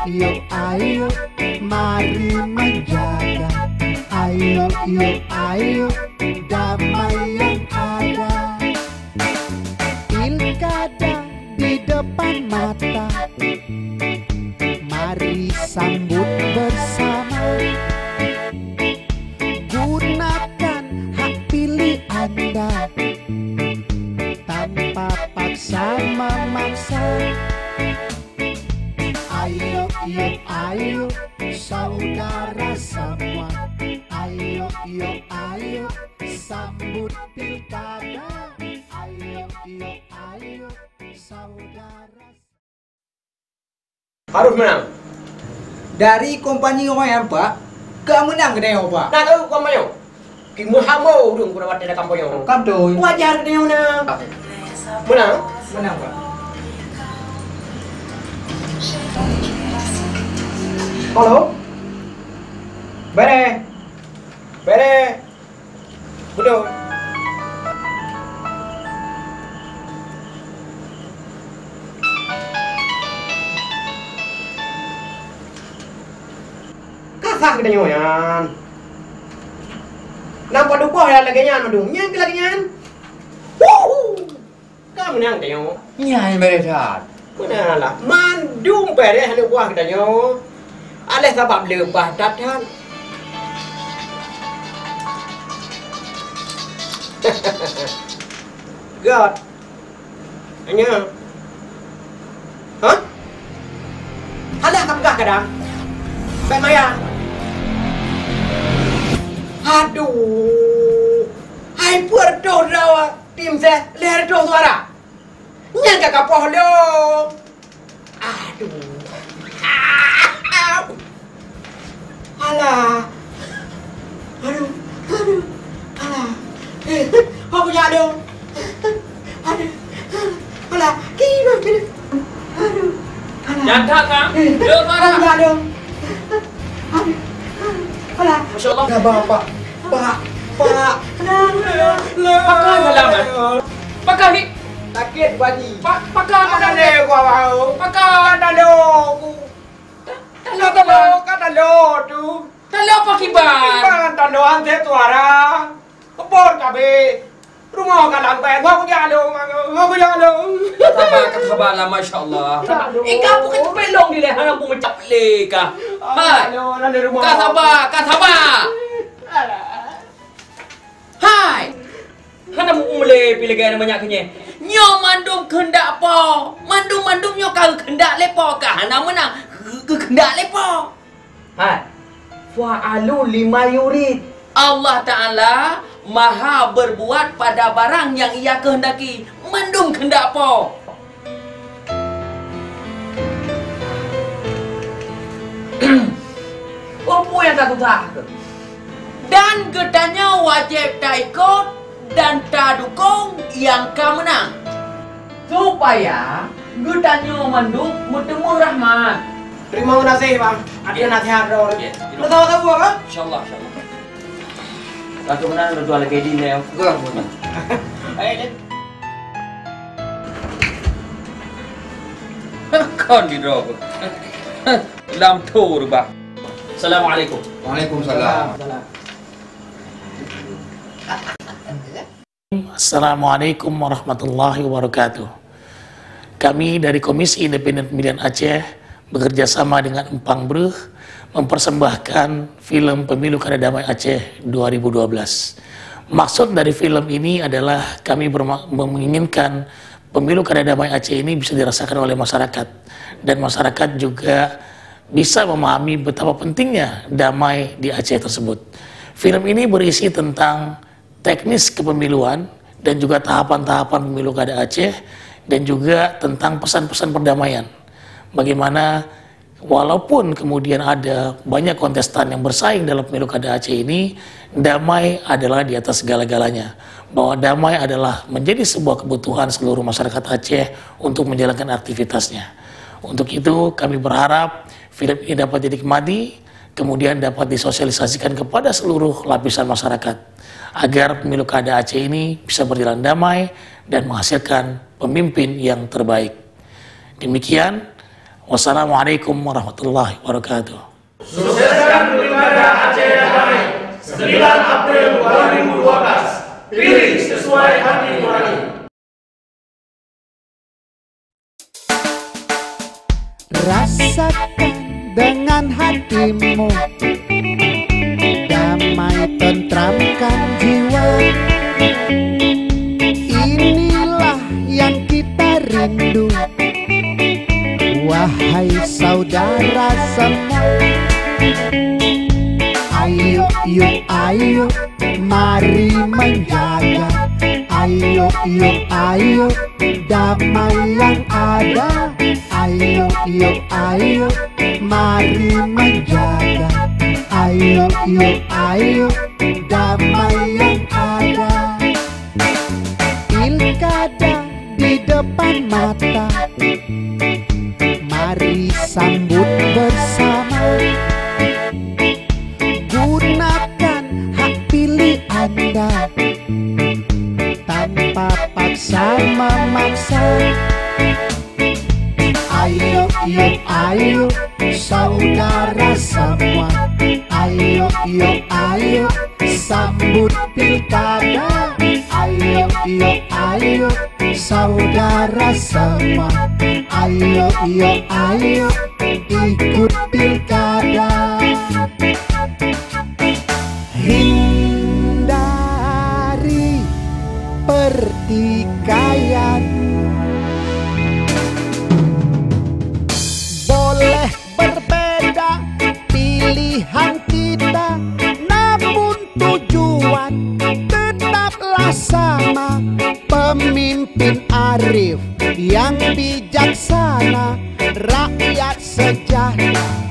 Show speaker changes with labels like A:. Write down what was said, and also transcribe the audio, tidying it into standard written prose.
A: yuk, ayo, mari menjaga. Ayo, yuk, ayo, damai yang ada. Pilkada di depan mata, mari sambut bersama. Gunakan hak pilih Anda tanpa paksa memaksa. Ayo, yuk, ayo, saudara semua. Ayo, yuk, ayo, sambut pilkada. Ayo, yuk, ayo, saudara.
B: Harus menang.
C: Dari kompani orang yang Pak, gak menang kena yang Pak.
B: Nak tahu kau mayo? Kimu hamo dong kuna wate kampung yang.
C: Kapten.
B: Wajar kena menang. Menang?
C: Menang Pak.
B: Halo? Bere. Bere. Betul. Kakak kita nyoyan. Nampak dupoh ya lagi nyan madung. Nyan ke lagi nyan. Kamu nang tengok.
C: Nyai meredat.
B: Mana lah, mandum pere hanya buah kita nyo. Alih sebab lebah datan. God. Hanya. Hah? Alah kamu gak kadang? Baik Maya. Aduh. Hai puerto rawa tim saya leher do suara. Nyang kakak poh lo. Aduh. Alah. Aduh. Aduh. Alah. Apa jadi? Aduh. Alah. Gimana? Aduh.
D: Nyata kan? Dia marah.
B: Aduh. Aduh. Alah.
D: Masya Allah.
C: Gak apa-apa.
B: Pak. Pak.
D: Pakai halaman. Pakai ni.
B: Sakit bagi.
D: Pakai
B: Kata le gua mau.
D: Pakai.
B: Kata lo. Kata lo tu.
D: Kalau apa kibar?
B: Kibar tandoan te tuara. Kebor kabe. Rumah kalang pe. Gua punya lo. Gua punya lo.
D: Kata lah, Masya Allah. Ika bukan pelong di leher yang mengecap leka. Hai. Kata sabar. Hai. Hana mule pilih gaya banyak kenye. Nyo mandum kendak po. Mandum nyo kau kendak lepo ka. Hana menang. Kendak lepo. Hai. Fa'alu lima yurid. Allah Ta'ala maha berbuat pada barang yang ia kehendaki. Mandum kendak po. Apa yang tak tahu? Dan gedanya wajib tak ikut dan tak dukung yang kau menang. Supaya gedanya mandum bertemu rahmat.
B: Terima kasih bang. Ada nasihat lo. Lo tahu gua kan?
D: InsyaAllah. Aku menang lo jual lagi di ni.
C: Gak apa-apa.
D: Kau di drop. Lam tur bah. Assalamualaikum.
C: Waalaikumsalam.
E: Assalamualaikum warahmatullahi wabarakatuh. Kami dari Komisi Independen Pemilihan Aceh bekerja sama dengan Empang Breh mempersembahkan film Pemilu Kada Damai Aceh 2012. Maksud dari film ini adalah kami menginginkan Pemilu Kada Damai Aceh ini bisa dirasakan oleh masyarakat dan masyarakat juga bisa memahami betapa pentingnya damai di Aceh tersebut. Film ini berisi tentang teknis kepemiluan dan juga tahapan-tahapan pemilu kada Aceh dan juga tentang pesan-pesan perdamaian. Bagaimana walaupun kemudian ada banyak kontestan yang bersaing dalam pemilu kada Aceh ini, damai adalah di atas segala-galanya. Bahwa damai adalah menjadi sebuah kebutuhan seluruh masyarakat Aceh untuk menjalankan aktivitasnya. Untuk itu kami berharap film ini dapat dinikmati, kemudian dapat disosialisasikan kepada seluruh lapisan masyarakat agar pemilu kada Aceh ini bisa berjalan damai dan menghasilkan pemimpin yang terbaik. Demikian, Wassalamualaikum warahmatullahi wabarakatuh.
B: Sukseskan Pilkada Aceh yang damai 9 April 2012. Pilih sesuai hati nurani.
A: Rasakan dengan hatimu, damai tentramkan jiwa. Inilah yang kita rindu, wahai saudara semua. Ayo, yuk, ayo, mari menjaga. Ayo, yuk, ayo, damai yang ada. Ayo, yuk, ayo, mari menjaga. Ayo, yuk, ayo, damai yang ada. Pilkada di depan mata, mari sambut bersama. Gunakan hak pilih Anda tanpa paksa memaksa. Ayo, yuk, ayo, saudara semua. Ayo, yuk, ayo, sambut pilkada. Ayo, yuk, ayo, saudara semua. Ayo, yuk, ayo, ikut pilkada. Hindari pertikaian. Boleh berbeda pilihan kita, namun tujuan tetaplah sama. Pemimpin arif yang bijaksana, rakyat sejahtera.